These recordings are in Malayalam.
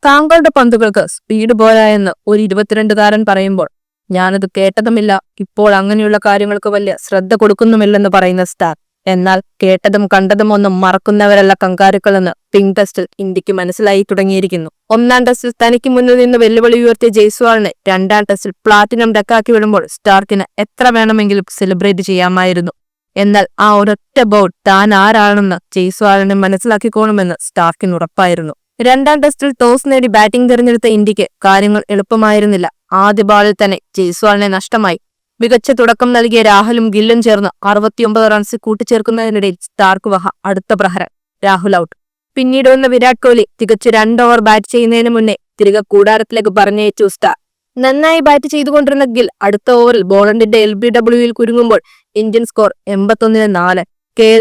താങ്കളുടെ പന്തുകൾക്ക് സ്പീഡ് പോരായെന്ന് ഒരു 22കാരൻ പറയുമ്പോൾ ഞാനത് കേട്ടതുമില്ല, ഇപ്പോൾ അങ്ങനെയുള്ള കാര്യങ്ങൾക്ക് വലിയ ശ്രദ്ധ കൊടുക്കുന്നുമില്ലെന്ന് പറയുന്ന സ്റ്റാർ. എന്നാൽ കേട്ടതും കണ്ടതും ഒന്നും മറക്കുന്നവരല്ല കങ്കാരുക്കളെന്ന് പിങ്ക് ടെസ്റ്റിൽ ഇന്ത്യക്ക് മനസ്സിലായി തുടങ്ങിയിരിക്കുന്നു. ഒന്നാം ടെസ്റ്റിൽ തനിക്ക് മുന്നിൽ നിന്ന് വെല്ലുവിളി ഉയർത്തിയ ജയ്സ്വാളിനെ രണ്ടാം ടെസ്റ്റിൽ പ്ലാറ്റിനം ഡക്കാക്കി വിടുമ്പോൾ സ്റ്റാർക്കിന് എത്ര വേണമെങ്കിലും സെലിബ്രേറ്റ് ചെയ്യാമായിരുന്നു. എന്നാൽ ആ ഒരൊറ്റ ബൗട്ട് താൻ ആരാണെന്ന് ജയ്സ്വാളിനെ മനസ്സിലാക്കിക്കോണമെന്ന് സ്റ്റാർക്കിന് ഉറപ്പായിരുന്നു. രണ്ടാം ടെസ്റ്റിൽ ടോസ് നേടി ബാറ്റിംഗ് തിരഞ്ഞെടുത്ത ഇന്ത്യക്ക് കാര്യങ്ങൾ എളുപ്പമായിരുന്നില്ല. ആദ്യ ബാളിൽ തന്നെ ജയ്സ്വാളിനെ നഷ്ടമായി. മികച്ച തുടക്കം നൽകിയ രാഹുലും ഗില്ലും ചേർന്ന് 69 റൺസ് കൂട്ടിച്ചേർക്കുന്നതിനിടയിൽ സ്റ്റാർക്ക് വഹ അടുത്ത പ്രഹരം, രാഹുൽ ഔട്ട്. പിന്നീട് വന്ന വിരാട് കോഹ്ലി തികച്ചു 2 ഓവർ ബാറ്റ് ചെയ്യുന്നതിന് മുന്നേ തിരികെ കൂടാരത്തിലേക്ക് പറഞ്ഞയച്ചു സ്റ്റാർ. നന്നായി ബാറ്റ് ചെയ്തുകൊണ്ടിരുന്ന ഗിൽ അടുത്ത ഓവറിൽ ബോളണ്ടിന്റെ LBWയിൽ കുരുങ്ങുമ്പോൾ ഇന്ത്യൻ സ്കോർ 81-4.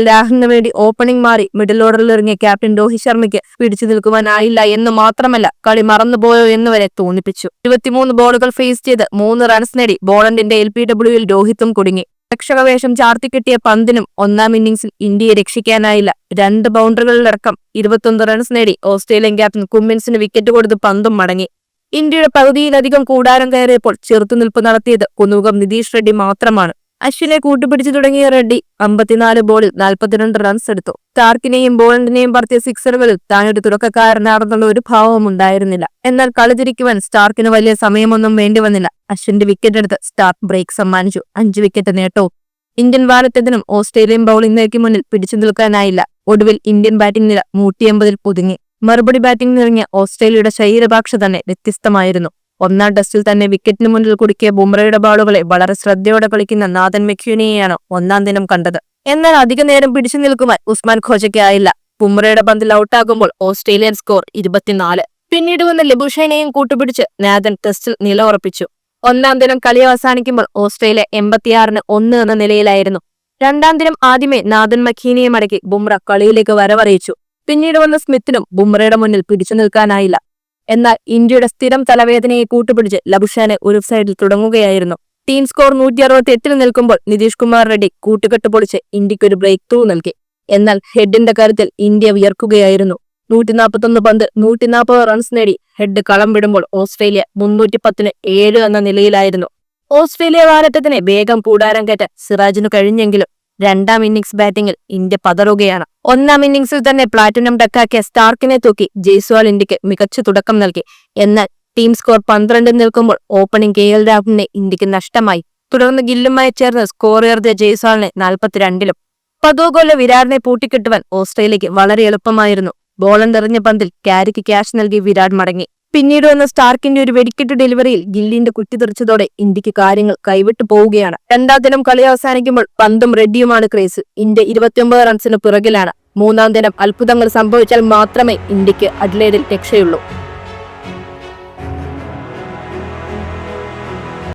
രാഹുലിന് വേണ്ടി ഓപ്പണിംഗ് മാറി മിഡിൽ ഓർഡറിൽ ഇറങ്ങിയ ക്യാപ്റ്റൻ രോഹിത് ശർമ്മയ്ക്ക് പിടിച്ചു നിൽക്കുവാനായില്ല എന്ന് മാത്രമല്ല കളി മറന്നുപോയോ എന്ന് വരെ തോന്നിപ്പിച്ചു. 23 ബോളുകൾ ഫേസ് ചെയ്ത് 3 റൺസ് നേടി ബോളണ്ടിന്റെ LBWയിൽ രോഹിത്തും കുടുങ്ങി. രക്ഷകവേഷം ചാർത്തിക്കെട്ടിയ പന്തിനും ഒന്നാം ഇന്നിംഗ്സിൽ ഇന്ത്യയെ രക്ഷിക്കാനായില്ല. 2 ബൗണ്ടറികളിലടക്കം 21 റൺസ് നേടി ഓസ്ട്രേലിയൻ ക്യാപ്റ്റൻ കുമ്മിൻസിന് വിക്കറ്റ് കൊടുത്ത് പന്തും മടങ്ങി. ഇന്ത്യയുടെ പകുതിയിലധികം കൂടാരം കയറിയപ്പോൾ ചെറുത്തുനിൽപ്പ് നടത്തിയത് കുന്നുകം നിതീഷ് റെഡ്ഡി മാത്രമാണ്. അശ്വിനെ കൂട്ടുപിടിച്ചു തുടങ്ങിയ റെഡ്ഡി 54 ബോളിൽ 42 റൺസ് എടുത്തു. സ്റ്റാർക്കിനെയും ബോളണ്ടിനെയും പറത്തിയ സിക്സറുകളിൽ താനൊരു തുടക്കക്കാരനാണെന്നുള്ള ഒരു ഭാവവും ഉണ്ടായിരുന്നില്ല. എന്നാൽ കളി തിരിക്കുവാൻ സ്റ്റാർക്കിന് വലിയ സമയമൊന്നും വേണ്ടിവന്നില്ല. അശ്വിന്റെ വിക്കറ്റ് എടുത്ത് സ്റ്റാർക്ക് ബ്രേക്ക് സമ്മാനിച്ചു. 5 വിക്കറ്റ് നേട്ടവും. ഇന്ത്യൻ വാരത്തെതിനും ഓസ്ട്രേലിയൻ ബൌളിംഗ് നിരയ്ക്ക് മുന്നിൽ പിടിച്ചു നിൽക്കാനായില്ല. ഒടുവിൽ ഇന്ത്യൻ ബാറ്റിംഗ് നില 180-ൽ ഒതുങ്ങി. മറുപടി ബാറ്റിംഗ് നിറങ്ങിയ ഓസ്ട്രേലിയയുടെ ശരീരഭാഷ തന്നെ വ്യത്യസ്തമായിരുന്നു. ഒന്നാം ടെസ്റ്റിൽ തന്നെ വിക്കറ്റിന് മുന്നിൽ കുടുക്കിയ ബുംറയുടെ ബാളുകളെ വളരെ ശ്രദ്ധയോടെ കളിക്കുന്ന നാഥൻ മെക്യൂനെയാണ് ഒന്നാം ദിനം കണ്ടത്. എന്നാൽ അധിക നേരം പിടിച്ചു നിൽക്കുവാൻ ഉസ്മാൻ ഖോജയ്ക്ക് ആയില്ല. ബുംറയുടെ പന്തിൽ ഔട്ടാകുമ്പോൾ ഓസ്ട്രേലിയൻ സ്കോർ 24. പിന്നീട് വന്ന ലബുഷൈനെയും കൂട്ടുപിടിച്ച് നാഥൻ ടെസ്റ്റിൽ നില ഉറപ്പിച്ചു. ഒന്നാം ദിനം കളി അവസാനിക്കുമ്പോൾ ഓസ്ട്രേലിയ 86-1 എന്ന നിലയിലായിരുന്നു. രണ്ടാം ദിനം ആദ്യമേ നാഥൻ മക്കീനയെ മടക്കി ബുംറ കളിയിലേക്ക് വരവറിയിച്ചു. പിന്നീട് വന്ന സ്മിത്തിനും ബുംറയുടെ മുന്നിൽ പിടിച്ചു നിൽക്കാനായില്ല. എന്നാൽ ഇന്ത്യയുടെ സ്ഥിരം തലവേദനയെ കൂട്ടുപിടിച്ച് ലബുഷാനെ ഒരു സൈഡിൽ തുടങ്ങുകയായിരുന്നു. ടീം സ്കോർ 168-ൽ നിൽക്കുമ്പോൾ നിതീഷ് കുമാർ റെഡ്ഡി കൂട്ടുകെട്ട് പൊളിച്ച് ഇന്ത്യക്കൊരു ബ്രേക്ക് ത്രൂ നൽകി. എന്നാൽ ഹെഡിന്റെ കാര്യത്തിൽ ഇന്ത്യ വിയർക്കുകയായിരുന്നു. 141 പന്ത് 140 റൺസ് നേടി ഹെഡ് കളം വിടുമ്പോൾ ഓസ്ട്രേലിയ 310-7 എന്ന നിലയിലായിരുന്നു. ഓസ്ട്രേലിയ വാരത്തതിനെ വേഗം കൂടാരം കയറ്റാൻ സിറാജിനു കഴിഞ്ഞെങ്കിലും രണ്ടാം ഇന്നിംഗ്സ് ബാറ്റിംഗിൽ ഇന്ത്യ പതറുകയാണ്. ഒന്നാം ഇന്നിംഗ്സിൽ തന്നെ പ്ലാറ്റിനം ഡക്കാക്കിയ സ്റ്റാർക്കിനെ തൂക്കി ജയ്സ്വാൾ ഇന്ത്യക്ക് മികച്ച തുടക്കം നൽകി. എന്നാൽ ടീം സ്കോർ 12-ൽ നിൽക്കുമ്പോൾ ഓപ്പണിംഗ് രാഹുലിനെ ഇന്ത്യക്ക് നഷ്ടമായി. തുടർന്ന് ഗില്ലുമായി ചേർന്ന് സ്കോർ ഉയർത്തിയ ജയ്സ്വാളിനെ 42-ലും. 10 ഗോളിലെ വിരാടിനെ പൂട്ടിക്കെട്ടുവാൻ ഓസ്ട്രേലിയക്ക് വളരെ എളുപ്പമായിരുന്നു. ബോളെറിഞ്ഞ പന്തിൽ ക്യാരിക്ക് ക്യാഷ് നൽകി വിരാട് മടങ്ങി. പിന്നീട് വന്ന സ്റ്റാർക്കിന്റെ ഒരു വെടിക്കെട്ട് ഡെലിവറിയിൽ ഗില്ലിന്റെ കുറ്റി തെറിച്ചതോടെ ഇന്ത്യക്ക് കാര്യങ്ങൾ കൈവിട്ടു പോവുകയാണ്. രണ്ടാം ദിനം കളി അവസാനിക്കുമ്പോൾ പന്തും റെഡ്ഡിയുമാണ് ക്രേസ്. ഇന്ത്യ 29 റൺസിന് പിറകിലാണ്. മൂന്നാം ദിനം അത്ഭുതങ്ങൾ സംഭവിച്ചാൽ മാത്രമേ ഇന്ത്യക്ക് അഡ്ലേഡിൽ രക്ഷയുള്ളൂ.